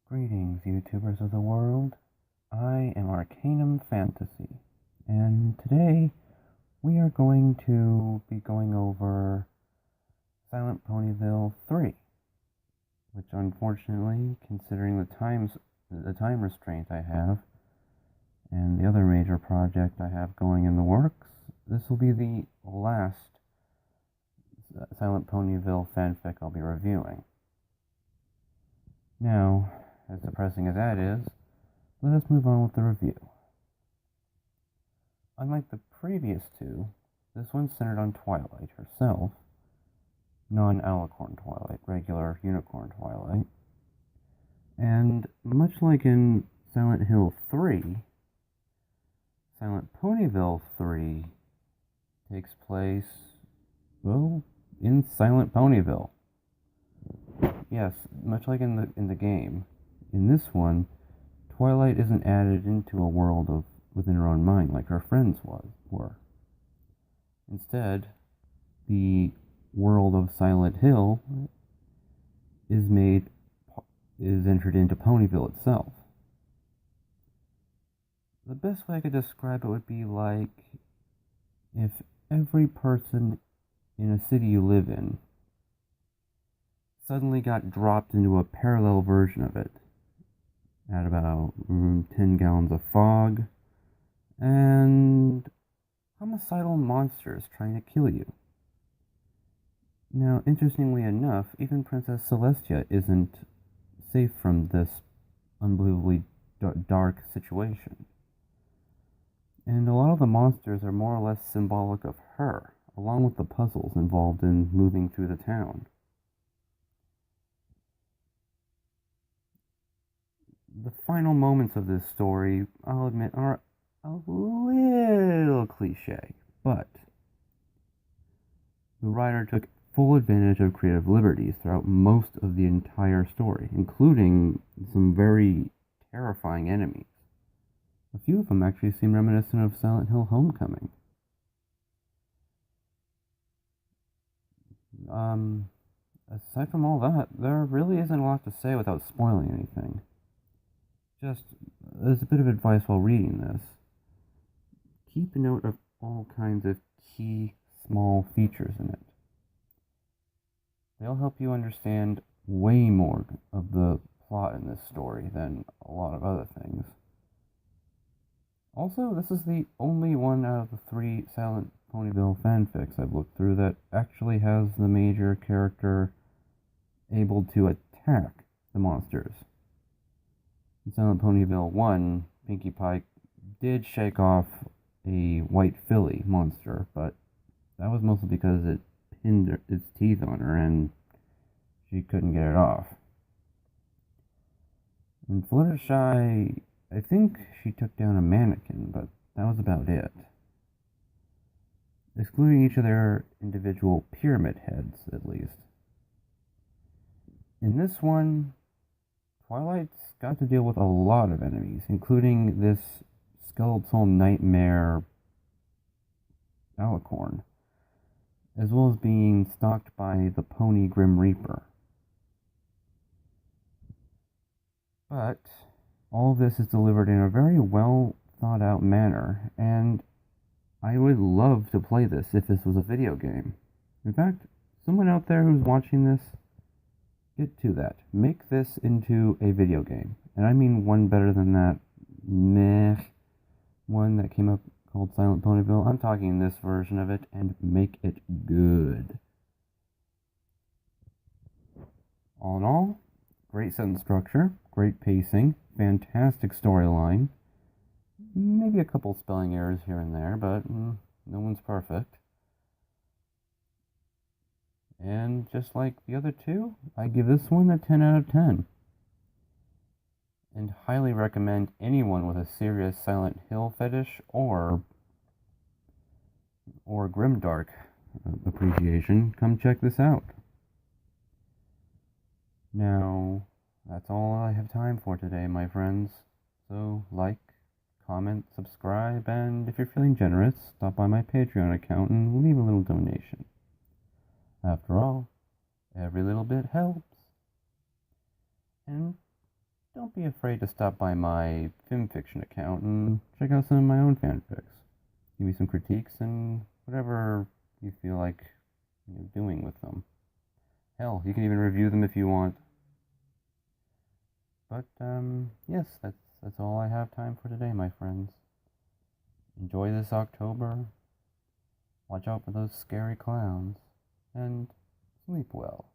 Greetings, YouTubers of the world. I am Arcanum Fantasy, and today we are going to be going over Silent Ponyville 3, which unfortunately, considering the time restraint I have, and the other major project I have going in the works, this will be the last Silent Ponyville fanfic I'll be reviewing. Now, as depressing as that is, let us move on with the review. Unlike the previous two, this one's centered on Twilight herself, non-alicorn Twilight, regular unicorn Twilight. And much like in Silent Hill 3, Silent Ponyville 3 takes place, well, in Silent Ponyville. Yes, much like in the game, in this one, Twilight isn't added into a world within her own mind like her friends were. Instead, the world of Silent Hill is entered into Ponyville itself. The best way I could describe it would be like if every person in a city you live in suddenly got dropped into a parallel version of it at about 10 gallons of fog and homicidal monsters trying to kill you. Now, interestingly enough, even Princess Celestia isn't safe from this unbelievably dark situation. And a lot of the monsters are more or less symbolic of her, along with the puzzles involved in moving through the town. The final moments of this story, I'll admit, are a little cliche, but the writer took full advantage of creative liberties throughout most of the entire story, including some very terrifying enemies. A few of them actually seem reminiscent of Silent Hill Homecoming. Aside from all that, there really isn't a lot to say without spoiling anything. Just as a bit of advice while reading this, keep note of all kinds of key small features in it. They'll help you understand way more of the plot in this story than a lot of other things. Also, this is the only one out of the 3 Silent Ponyville fanfics I've looked through that actually has the major character able to attack the monsters. In Silent Ponyville 1, Pinkie Pie did shake off a white filly monster, but that was mostly because it pinned its teeth on her and she couldn't get it off. In Fluttershy, I think she took down a mannequin, but that was about it. Excluding each of their individual pyramid heads, at least. In this one, Twilight's got to deal with a lot of enemies, including this skeletal nightmare alicorn, as well as being stalked by the Pony Grim Reaper. But all of this is delivered in a very well thought out manner, and I would love to play this if this was a video game. In fact, someone out there who's watching this, get to that. Make this into a video game. And I mean one better than that meh one that came up called Silent Ponyville. I'm talking this version of it, and make it good. All in all, great sentence structure, great pacing, fantastic storyline. Maybe a couple spelling errors here and there, but no one's perfect. And just like the other two, I give this one a 10 out of 10. And highly recommend anyone with a serious Silent Hill fetish or grimdark appreciation come check this out. Now, that's all I have time for today, my friends. So, like, comment, subscribe, and if you're feeling generous, stop by my Patreon account and leave a little donation. After all, every little bit helps. And don't be afraid to stop by my FimFiction account and check out some of my own fanfics. Give me some critiques and whatever you feel like doing with them. Hell, you can even review them if you want. But yes, that's all I have time for today, my friends. Enjoy this October. Watch out for those scary clowns and sleep well.